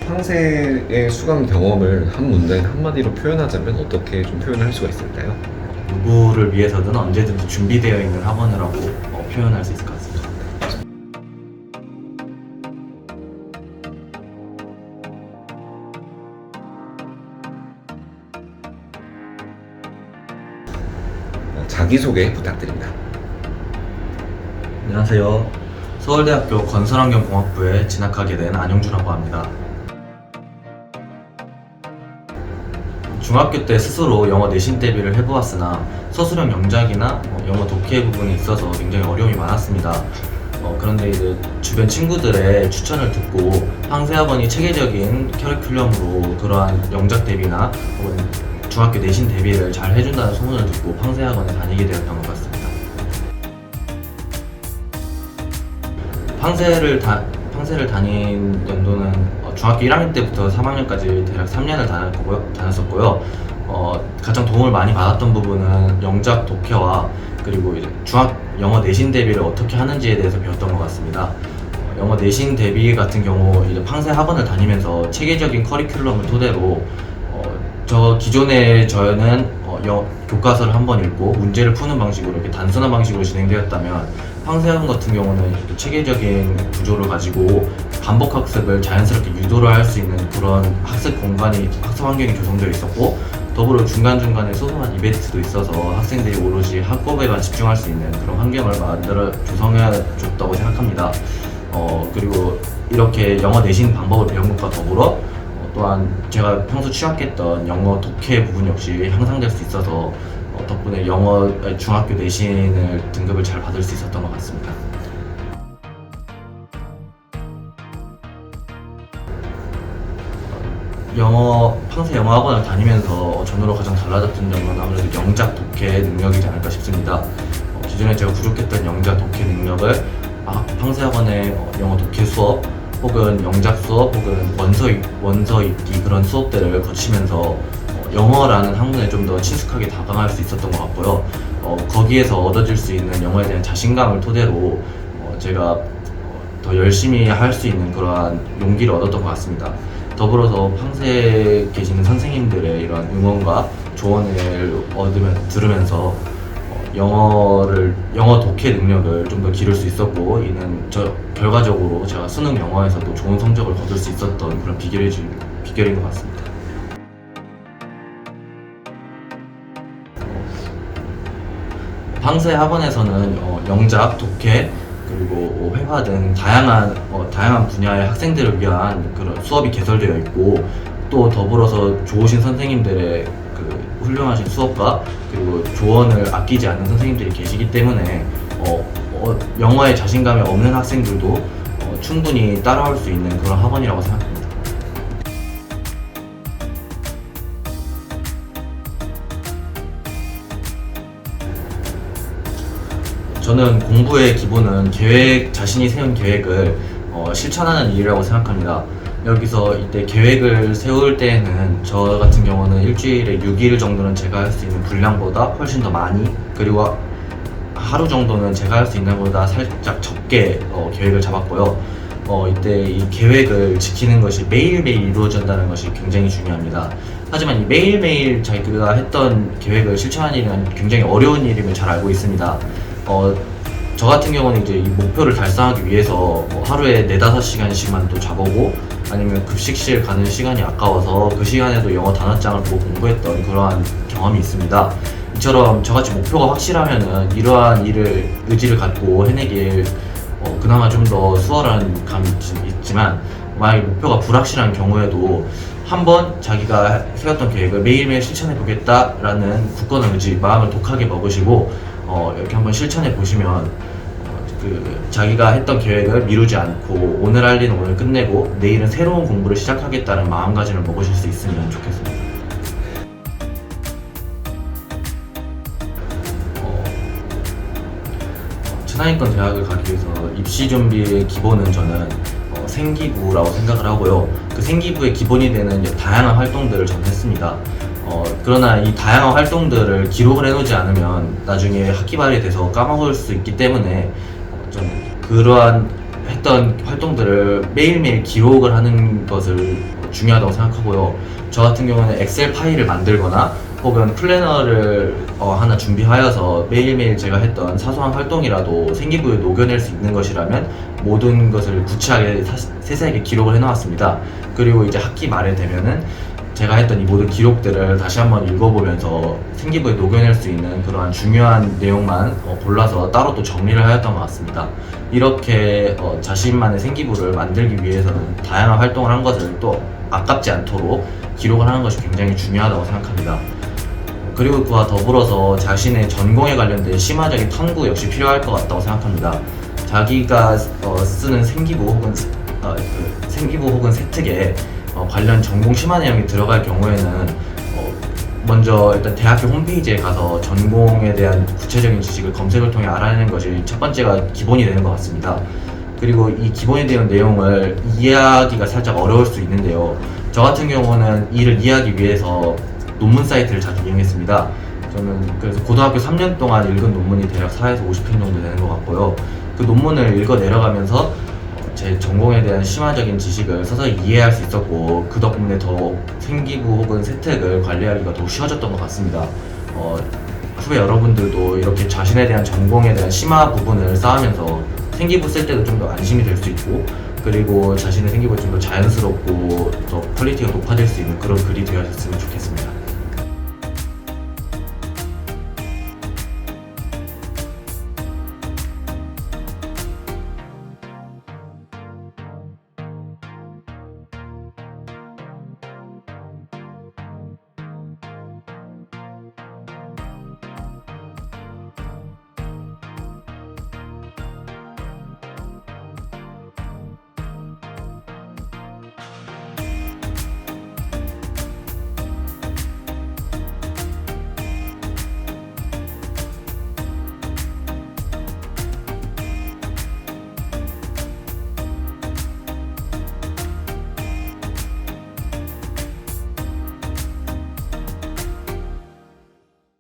황새의 수강 경험을 한 문장 한마디로 표현하자면 어떻게 좀 표현할 수가 있을까요? 누구를 위해서든 언제든지 준비되어 있는 학원이라고 표현할 수 있을 것 같습니다. 자기소개 부탁드립니다. 안녕하세요. 서울대학교 건설환경공학부에 진학하게 된 안영주라고 합니다. 중학교 때 스스로 영어 내신 대비를 해보았으나 서술형 영작이나 영어 독해 부분에 있어서 굉장히 어려움이 많았습니다. 그런데 이제 주변 친구들의 추천을 듣고 황새학원이 체계적인 커리큘럼으로 그러한 영작 대비나 혹은 중학교 내신 대비를 잘 해준다는 소문을 듣고 황새학원에 다니게 되었던 것 같습니다. 황새를 다닌 연도는 중학교 1학년 때부터 3학년까지 대략 3년을 다녔었고요. 가장 도움을 많이 받았던 부분은 영작 독해와 그리고 이제 영어 내신 대비를 어떻게 하는지에 대해서 배웠던 것 같습니다. 영어 내신 대비 같은 경우 이제 황새 학원을 다니면서 체계적인 커리큘럼을 토대로 기존에 저는 교과서를 한번 읽고 문제를 푸는 방식으로 이렇게 단순한 방식으로 진행되었다면 황새학원 같은 경우는 체계적인 구조를 가지고 반복 학습을 자연스럽게 유도를 할 수 있는 그런 학습 환경이 조성되어 있었고, 더불어 중간중간에 소소한 이벤트도 있어서 학생들이 오로지 학업에만 집중할 수 있는 그런 환경을 조성해 줬다고 생각합니다. 그리고 이렇게 영어 내신 방법을 배운 것과 더불어 또한 제가 평소 취약했던 영어 독해 부분 역시 향상될 수 있어서 덕분에 중학교 내신을 등급을 잘 받을 수 있었던 것 같습니다. 황새 영어학원을 다니면서 전후로 가장 달라졌던 점은 아무래도 영작 독해 능력이지 않을까 싶습니다. 기존에 제가 부족했던 영작 독해 능력을 황새학원의 영어 독해 수업 혹은 영작 수업 혹은 원서 읽기 그런 수업들을 거치면서 영어라는 학문에 좀 더 친숙하게 다가갈 수 있었던 것 같고요. 거기에서 얻어질 수 있는 영어에 대한 자신감을 토대로 제가 더 열심히 할 수 있는 그러한 용기를 얻었던 것 같습니다. 더불어서 황새에 계시는 선생님들의 이런 응원과 조언을 들으면서 영어 독해 능력을 좀 더 기를 수 있었고, 이는 결과적으로 제가 수능 영어에서도 좋은 성적을 거둘 수 있었던 그런 비결인 것 같습니다. 황새 학원에서는 영작, 독해, 그리고 회화 등 다양한 분야의 학생들을 위한 그런 수업이 개설되어 있고, 또 더불어서 좋으신 선생님들의 훌륭하신 수업과 그리고 조언을 아끼지 않는 선생님들이 계시기 때문에 영어에 자신감이 없는 학생들도 충분히 따라올 수 있는 그런 학원이라고 생각합니다. 저는 공부의 기본은 자신이 세운 계획을 실천하는 일이라고 생각합니다. 여기서 이때 계획을 세울 때에는 저 같은 경우는 일주일에 6일 정도는 제가 할 수 있는 분량보다 훨씬 더 많이, 그리고 하루 정도는 제가 할 수 있는 것보다 살짝 적게 계획을 잡았고요. 이때 이 계획을 지키는 것이 매일매일 이루어진다는 것이 굉장히 중요합니다. 하지만 이 매일매일 자기가 했던 계획을 실천하는 일은 굉장히 어려운 일임을 잘 알고 있습니다. 저 같은 경우는 이제 이 목표를 달성하기 위해서 하루에 4-5시간씩만 또 자보고, 아니면 급식실 가는 시간이 아까워서 그 시간에도 영어 단어장을 보고 공부했던 그러한 경험이 있습니다. 이처럼 저같이 목표가 확실하면은 이러한 의지를 갖고 해내길 그나마 좀 더 수월한 감이 있지만, 만약에 목표가 불확실한 경우에도 한번 자기가 세웠던 계획을 매일매일 실천해 보겠다라는 굳건한 의지, 마음을 독하게 먹으시고 이렇게 한번 실천해 보시면 자기가 했던 계획을 미루지 않고 오늘 할 일은 오늘 끝내고 내일은 새로운 공부를 시작하겠다는 마음가짐을 먹으실 수 있으면 좋겠습니다. 천하인권 대학을 가기 위해서 입시 준비의 기본은 저는 생기부라고 생각을 하고요. 그 생기부의 기본이 되는 다양한 활동들을 저는 했습니다. 그러나 이 다양한 활동들을 기록을 해놓지 않으면 나중에 학기말이 돼서 까먹을 수 있기 때문에 좀 그러한 했던 활동들을 매일매일 기록을 하는 것을 중요하다고 생각하고요. 저 같은 경우는 엑셀 파일을 만들거나 혹은 플래너를 하나 준비하여서 매일매일 제가 했던 사소한 활동이라도 생기부에 녹여낼 수 있는 것이라면 모든 것을 구체하게 세세하게 기록을 해놓았습니다. 그리고 이제 학기 말에 되면은 제가 했던 이 모든 기록들을 다시 한번 읽어보면서 생기부에 녹여낼 수 있는 그러한 중요한 내용만 골라서 따로 또 정리를 하였던 것 같습니다. 이렇게 자신만의 생기부를 만들기 위해서는 다양한 활동을 한 것을 또 아깝지 않도록 기록을 하는 것이 굉장히 중요하다고 생각합니다. 그리고 그와 더불어서 자신의 전공에 관련된 심화적인 탐구 역시 필요할 것 같다고 생각합니다. 자기가 쓰는 생기부 혹은 세특에 관련 전공 심화 내용이 들어갈 경우에는 먼저 일단 대학교 홈페이지에 가서 전공에 대한 구체적인 지식을 검색을 통해 알아내는 것이 첫 번째가 기본이 되는 것 같습니다. 그리고 이 기본에 대한 내용을 이해하기가 살짝 어려울 수 있는데요. 저 같은 경우는 이를 이해하기 위해서 논문 사이트를 자주 이용했습니다. 저는 그래서 고등학교 3년 동안 읽은 논문이 대략 4에서 50편 정도 되는 것 같고요. 그 논문을 읽어 내려가면서 제 전공에 대한 심화적인 지식을 서서히 이해할 수 있었고 그 덕분에 더욱 생기부 혹은 세특을 관리하기가 더 쉬워졌던 것 같습니다. 후배 여러분들도 이렇게 자신에 대한 전공에 대한 심화 부분을 쌓으면서 생기부 쓸 때도 좀 더 안심이 될 수 있고 그리고 자신의 생기부가 좀 더 자연스럽고 더 퀄리티가 높아질 수 있는 그런 글이 되었으면 좋겠습니다.